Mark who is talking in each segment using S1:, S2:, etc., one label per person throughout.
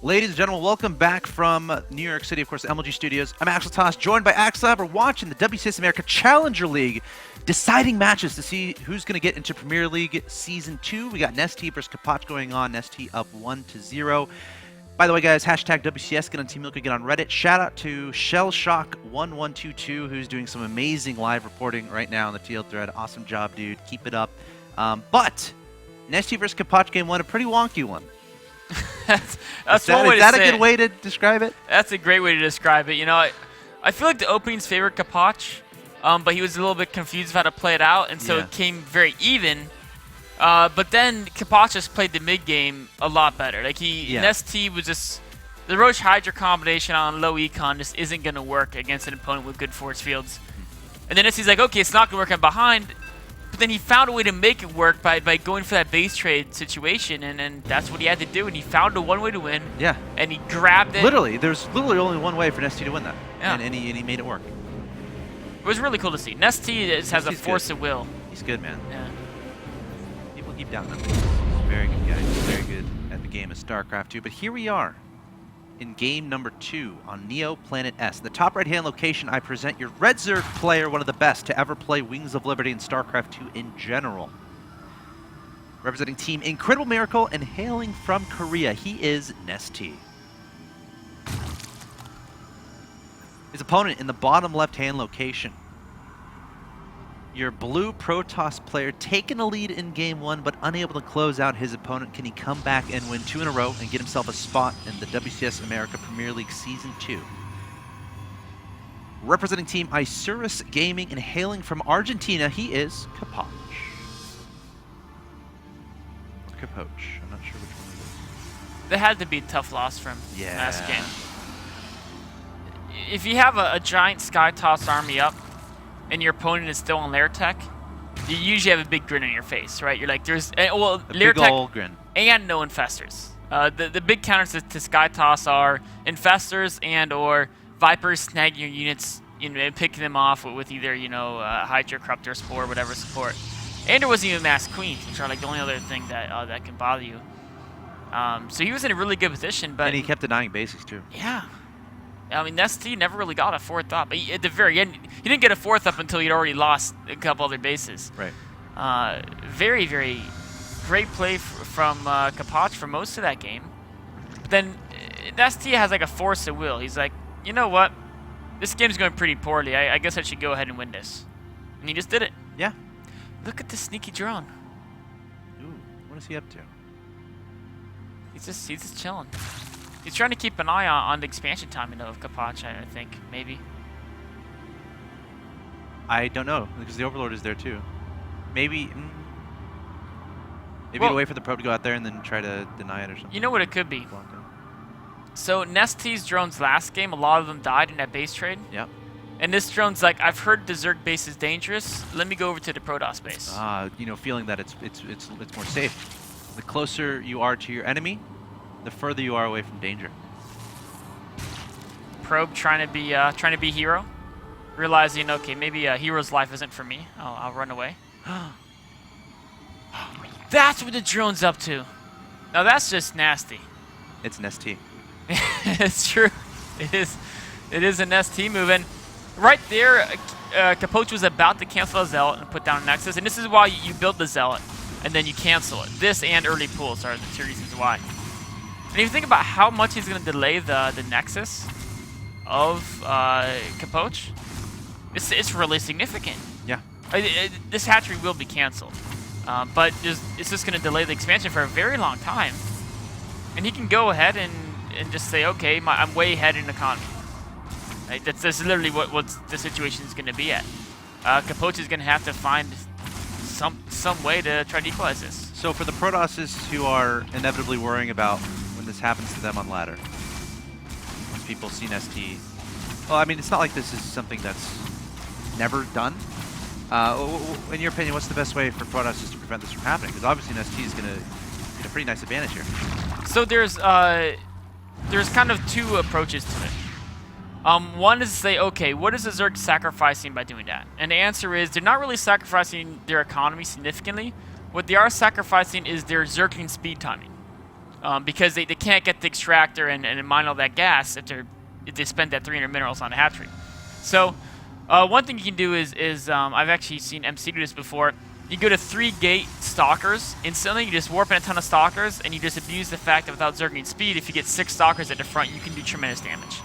S1: Ladies and gentlemen, welcome back from New York City, of course, the MLG Studios. I'm axeltoss, joined by axslav. We're watching the WCS America Challenger League, deciding matches to see who's going to get into Premier League Season 2. We got Nestea versus Capoch going on. Nestea up 1-0. By the way, guys, hashtag WCS, get on Team Milk, get on Reddit. Shout out to Shellshock1122, who's doing some amazing live reporting right now on the TL thread. Awesome job, dude. Keep it up. But Nestea versus Capoch game 1, a pretty wonky one.
S2: That's
S1: one way to say it. Is that a good way to describe it?
S2: That's a great way to describe it. You know, I feel like the openings favored Capoch, but he was a little bit confused of how to play it out, and so it came very even. But then Capoch just played the mid game a lot better. Like Nestea was just the Roche Hydra combination on low econ just isn't going to work against an opponent with good force fields. And then Nestea's like, okay, it's not going to work. I'm behind. But then he found a way to make it work by going for that base trade situation, and that's what he had to do. And he found a one way to win. Yeah. And he grabbed it.
S1: Literally, there's literally only one way for Nestea to win that. Yeah. And he made it work.
S2: It was really cool to see. Nestea has a force of will.
S1: He's good, man.
S2: Yeah.
S1: People keep down on him. He's a very good guy. He's very good at the game of StarCraft 2. But here we are in game number 2 on Neo Planet S. In the top right-hand location, I present your Red Zerg player, one of the best to ever play Wings of Liberty and StarCraft 2 in general. Representing Team Incredible Miracle and hailing from Korea, he is Nestea. His opponent in the bottom left-hand location. Your blue Protoss player taking a lead in game 1 but unable to close out his opponent. Can he come back and win 2 in a row and get himself a spot in the WCS America Premier League Season 2? Representing Team Isurus Gaming and hailing from Argentina, he is Capoch. Or Capoch, I'm not sure which one it is.
S2: That had to be a tough loss for him last game. If you have a giant SkyToss army up, and your opponent is still on lair tech, you usually have a big grin on your face, right? You're like, there's well, lair
S1: big
S2: tech
S1: old grin.
S2: And no infestors. The big counters to SkyToss are infestors and or Vipers snagging your units, and picking them off with either Hydra, Corruptor, Spore, whatever support. And there wasn't even Mass Queens, which are like the only other thing that that can bother you. So he was in a really good position, but
S1: and he kept denying basics too.
S2: Yeah. I mean, Nestea never really got a 4th up. At the very end, he didn't get a 4th up until he'd already lost a couple other bases.
S1: Right.
S2: Very, very great play from Capoch for most of that game. But then Nestea has like a force of will. He's like, you know what? This game's going pretty poorly. I guess I should go ahead and win this. And he just did it.
S1: Yeah.
S2: Look at the sneaky drone.
S1: Ooh, what is he up to?
S2: He's just chilling. He's trying to keep an eye on the expansion timing of Capoch, I think, maybe.
S1: I don't know, because the Overlord is there too. Maybe he'd wait for the probe to go out there and then try to deny it or something.
S2: You know what it could be? So Nestea's drones last game, a lot of them died in that base trade.
S1: Yep.
S2: And this drone's like, I've heard the Zerg base is dangerous. Let me go over to the Protoss base.
S1: Feeling that it's more safe. The closer you are to your enemy, the further you are away from danger.
S2: Probe trying to be hero, realizing okay, maybe a hero's life isn't for me. I'll run away. That's what the drone's up to. Now that's just nasty.
S1: It's Nestea.
S2: It's true. It is a Nestea move, and right there, Capoch was about to cancel a Zealot and put down a Nexus, and this is why you build the Zealot and then you cancel it. This and early pools are the 2 reasons why. And if you think about how much he's going to delay the Nexus of Capoch, it's really significant.
S1: Yeah.
S2: This hatchery will be canceled. But it's just going to delay the expansion for a very long time. And he can go ahead and just say, okay, I'm way ahead in economy. Right? That's literally what the situation is going to be at. Capoch is going to have to find some way to try to equalize this.
S1: So for the Protosses who are inevitably worrying about this happens to them on ladder. Once people see Nestea, well, I mean, it's not like this is something that's never done. In your opinion, what's the best way for Protosses to prevent this from happening? Because obviously Nestea is going to get a pretty nice advantage here.
S2: So there's kind of 2 approaches to it. One is to say, okay, what is the Zerg sacrificing by doing that? And the answer is they're not really sacrificing their economy significantly. What they are sacrificing is their Zergling speed timing. because they can't get the extractor and mine all that gas if they spend that 300 minerals on a hatchery. So one thing you can do is I've actually seen MC do this before. You go to 3 gate stalkers instantly. You just warp in a ton of stalkers, and you just abuse the fact that without Zergling speed, if you get 6 stalkers at the front, you can do tremendous damage.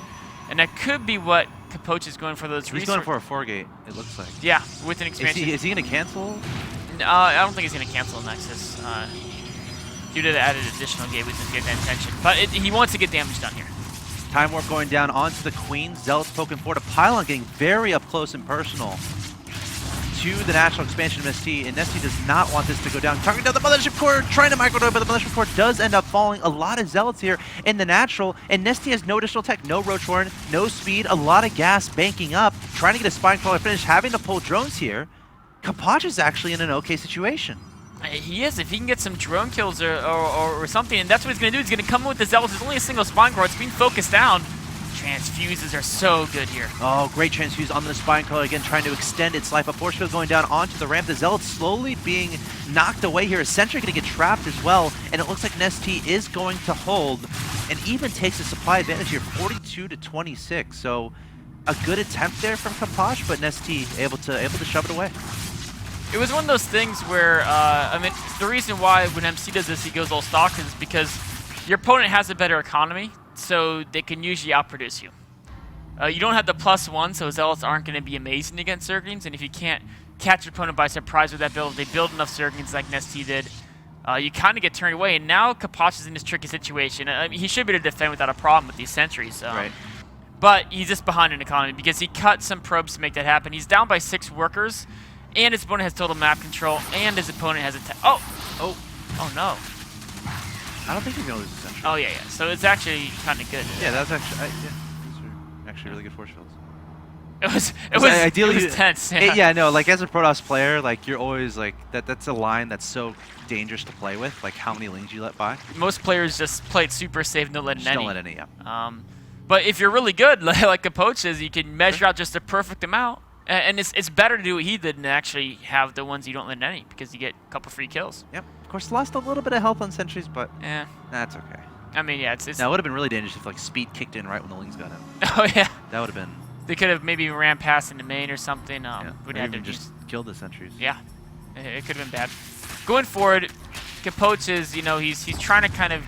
S2: And that could be what Capoch is going for those
S1: He's going for a 4 gate, it looks like.
S2: Yeah, with an expansion.
S1: Is he going to cancel?
S2: I don't think he's going to cancel Nexus due to the added additional gateways and get that attention. But he wants to get damage done here.
S1: Time Warp going down onto the Queen. Zealots poking forward. A Pylon getting very up close and personal to the natural expansion of ST, and Nestea does not want this to go down. Targeting down the Mothership Core, trying to microdrive, but the Mothership Core does end up falling. A lot of Zealots here in the natural, and Nestea has no additional tech, no Roach Horn, no speed, a lot of gas banking up, trying to get a Spine Crawler finish, having to pull drones here. Capoch is actually in an okay situation.
S2: He is. If he can get some drone kills or something, and that's what he's going to do. He's going to come in with the Zealots. There's only a single Spine Crawler. It's being focused down. Transfuses are so good here. Oh,
S1: great transfuse on the Spine Crawler again, trying to extend its life. A force field going down onto the ramp. The Zealots slowly being knocked away here. Sentry going to get trapped as well, and it looks like Nestea is going to hold and even takes a supply advantage here, 42 to 26. So a good attempt there from Capoch, but Nestea able to shove it away.
S2: It was one of those things where, I mean, the reason why when MC does this, he goes all stalkers is because your opponent has a better economy, so they can usually outproduce you. You don't have the +1, so Zealots aren't going to be amazing against Zerglings, and if you can't catch your opponent by surprise with that build, if they build enough Zerglings like Nestea did, you kind of get turned away, and now Capoch is in this tricky situation. I mean, he should be able to defend without a problem with these sentries.
S1: Right.
S2: But he's just behind in economy because he cut some probes to make that happen. He's down by 6 workers, and his opponent has total map control, and his opponent has a oh no.
S1: I don't think he's going to lose the sentry.
S2: Oh, yeah. So it's actually kind of good.
S1: Yeah, that's actually, these are actually really good force fields.
S2: It was tense.
S1: Yeah, no, like as a Protoss player, like you're always like, that's a line that's so dangerous to play with, like how many lanes you let by.
S2: Most players just play it super safe, don't let in any.
S1: Don't let any, yeah.
S2: But if you're really good, like Capoch is, you can measure out just the perfect amount. And it's better to do what he did than actually have the ones you don't let in any, because you get a couple free kills.
S1: Yep. Of course, lost a little bit of health on sentries, but
S2: yeah,
S1: that's okay.
S2: I mean, yeah, it's
S1: now, it would have been really dangerous if like speed kicked in right when the Lings got in.
S2: Oh yeah.
S1: That would have been.
S2: They could have maybe ran past into main or something.
S1: Yeah.
S2: Would
S1: have
S2: have to
S1: just killed the sentries.
S2: Yeah, it could have been bad. Going forward, Capoch is, he's trying to kind of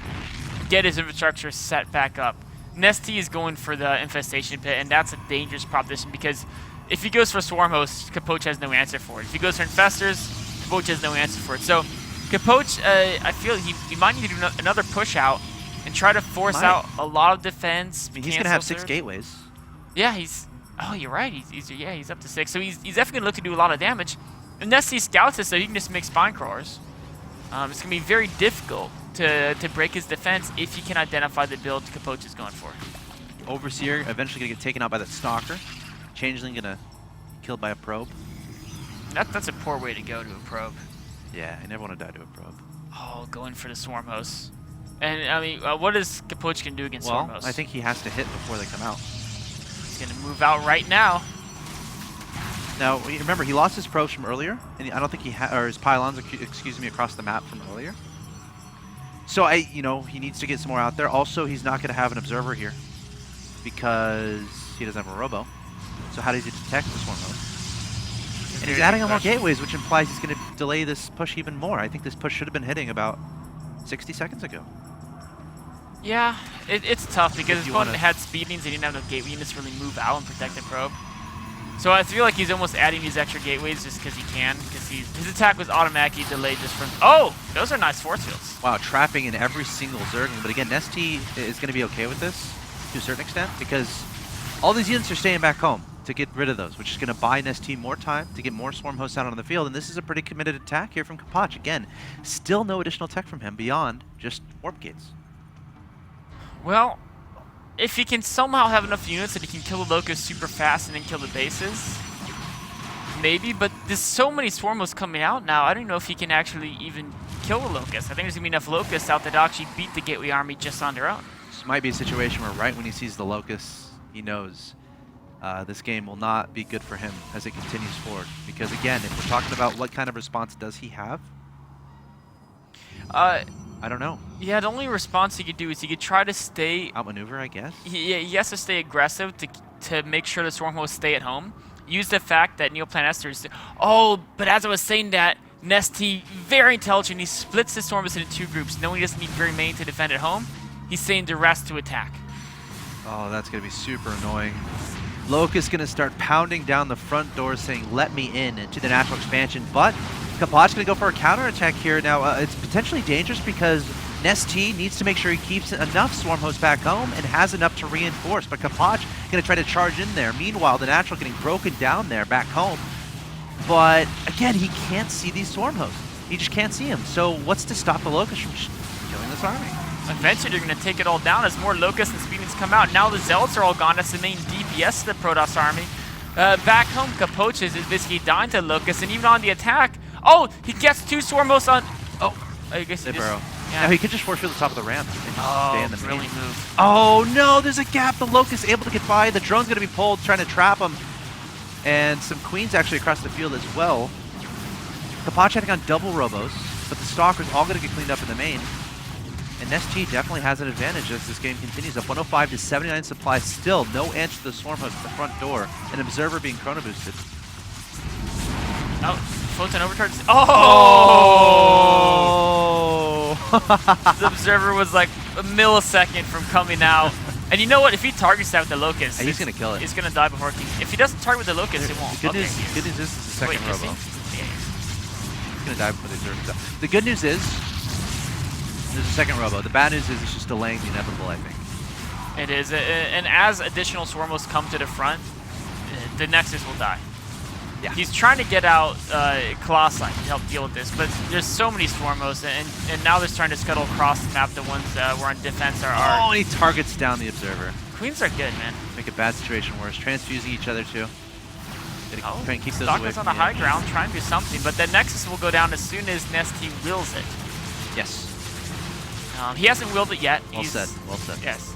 S2: get his infrastructure set back up. Nestea is going for the infestation pit, and that's a dangerous proposition because if he goes for Swarm Host, Capoch has no answer for it. If he goes for Infestors, Capoch has no answer for it. So Capoch, I feel he might need to do another push out and try to force out a lot of defense.
S1: I mean, he's going to have 6 gateways.
S2: Yeah, oh, you're right. He's up to 6. So he's definitely going to look to do a lot of damage. And Nestea scouts it so he can just make Spine Crawlers. It's going to be very difficult to break his defense if he can identify the build Capoch is going for.
S1: Overseer eventually going to get taken out by that Stalker. Changeling going to be killed by a probe.
S2: That's a poor way to go to a probe.
S1: Yeah, I never want to die to a probe.
S2: Oh, going for the Swarm Hosts. And, I mean, what does Capoch can do against Swarm Hosts?
S1: I think he has to hit before they come out.
S2: He's going to move out right now.
S1: Now, remember, he lost his probes from earlier, and I don't think or his pylons, excuse me, across the map from earlier. So, he needs to get some more out there. Also, he's not going to have an observer here because he doesn't have a robo. So how does he detect the Swarm Host? And he's adding on more gateways, which implies he's going to delay this push even more. I think this push should have been hitting about 60 seconds ago.
S2: Yeah, it's tough because his opponent had speedings and he didn't have no gateway units to really move out and protect the probe. So I feel like he's almost adding these extra gateways just because he can, because his attack was automatically delayed just from... Oh, those are nice force fields.
S1: Wow, trapping in every single Zergling. But again, Nestea is going to be okay with this to a certain extent because all these units are staying back home to get rid of those, which is going to buy Nestea more time to get more Swarm Hosts out on the field. And this is a pretty committed attack here from Capoch. Again, still no additional tech from him beyond just warp gates.
S2: Well, if he can somehow have enough units that he can kill the Locust super fast and then kill the bases, maybe, but there's so many Swarm Hosts coming out now, I don't know if he can actually even kill the Locust. I think there's going to be enough Locusts out that actually beat the Gateway Army just on their own.
S1: This might be a situation where right when he sees the Locusts, he knows this game will not be good for him as it continues forward. Because again, if we're talking about what kind of response does he have? I don't know.
S2: Yeah, the only response he could do is he could try to stay...
S1: Outmaneuver, I guess?
S2: He has to stay aggressive to make sure the Storm hosts stay at home. Use the fact that Neoplan Esther is... Oh, but as I was saying that, Nestea, very intelligent, he splits the Storm hosts into 2 groups, knowing he doesn't need very many to defend at home. He's saying the rest to attack.
S1: Oh, that's going to be super annoying. Locust going to start pounding down the front door saying, let me in into the natural expansion, but Capoch going to go for a counterattack here. Now, it's potentially dangerous because Nestea needs to make sure he keeps enough Swarm hosts back home and has enough to reinforce, but Capoch going to try to charge in there. Meanwhile, the natural getting broken down there back home, but again, he can't see these Swarm hosts. He just can't see them. So what's to stop the Locust from killing this army?
S2: Eventually, they're going to take it all down as more Locusts and Speedings come out. Now the Zealots are all gone. That's the main DPS of the Protoss army. Back home, Capoch is basically dying to Locusts, and even on the attack... Oh, he gets 2 Swarm hosts on... Oh, I guess he just...
S1: Yeah. Now he could just force field the top of the ramp and just stay in the main.
S2: Move.
S1: Oh no, there's a gap. The Locust able to get by. The drone's going to be pulled, trying to trap him. And some Queens actually across the field as well. Capoch having on double Robos, but the Stalkers all going to get cleaned up in the main. And Nestea definitely has an advantage as this game continues. Up 105 to 79 supply. Still no answer to the Swarm host at the front door. An Observer being chrono boosted.
S2: Oh, Photon overcharges. Oh! The Observer was like a millisecond from coming out. And you know what? If he targets that with the Locust,
S1: he's going to kill it.
S2: He's going to die before he... If he doesn't target with the Locust, it won't.
S1: Good news is this is the second Robo. He's going to die before the Observer. The good news is there's a second Robo. The bad news is it's just delaying the inevitable, I think.
S2: It is. And as additional Swarm hosts come to the front, the Nexus will die. Yeah. He's trying to get out Colossi to help deal with this, but there's so many Swarm hosts, and now they're starting to scuttle across the map. The ones that were on defense are...
S1: Oh, and he targets down the Observer.
S2: Queens are good, man.
S1: Make a bad situation worse. Transfusing each other, too.
S2: Oh,
S1: try and keep those
S2: Stalker's on the high ground, trying to do something, but the Nexus will go down as soon as Nestea wills it.
S1: Yes.
S2: He hasn't willed it yet.
S1: Well said. Well said.
S2: Yes.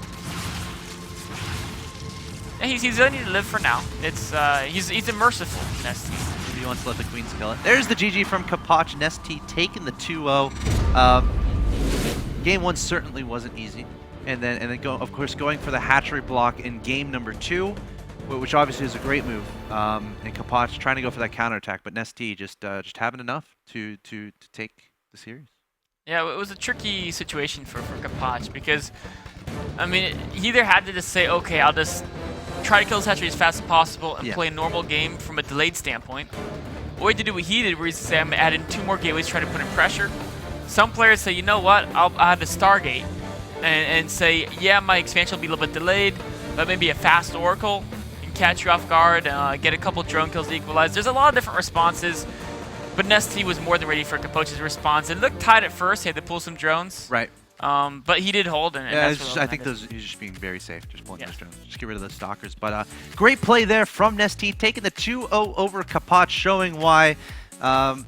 S2: Yeah, he's ready to live for now. It's he's a merciful Nestea.
S1: Maybe he wants to let the Queens kill it. There's the GG from Capoch. Nestea taking the 2-0. Game 1 certainly wasn't easy, and then of course going for the hatchery block in game number 2, which obviously is a great move. And Capoch trying to go for that counterattack, but Nestea just having enough to take the series.
S2: Yeah, it was a tricky situation for Capoch because, I mean, he either had to just say, okay, I'll just try to kill this hatchery as fast as possible and play a normal game from a delayed standpoint, or he had to do what he did, where he said, I'm adding 2 more gateways, try to put in pressure. Some players say, you know what, I'll add a Stargate and say, yeah, my expansion will be a little bit delayed, but maybe a fast Oracle can catch you off guard, get a couple drone kills to equalize. There's a lot of different responses. But Nestea was more than ready for Capoch's response. It looked tight at first. He had to pull some drones.
S1: Right.
S2: But he did hold. And
S1: yeah, I think he's just being very safe. Just pulling those drones. Just get rid of the Stalkers. But great play there from Nestea, taking the 2-0 over Capoch, showing why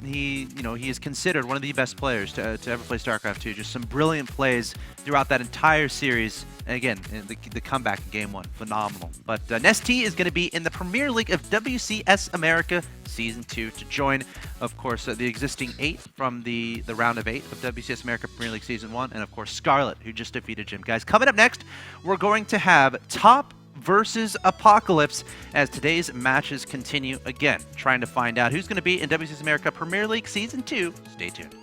S1: he is considered one of the best players to ever play StarCraft 2. Just some brilliant plays throughout that entire series. And again, the comeback in Game 1, phenomenal. But Nestea is going to be in the Premier League of WCS America Season 2 to join, of course, the existing 8 from the round of 8 of WCS America Premier League Season 1, and of course Scarlet, who just defeated Jim. Guys, coming up next, we're going to have Top versus Apocalypse as today's matches continue again, trying to find out who's going to be in WCS America Premier League Season 2. Stay tuned.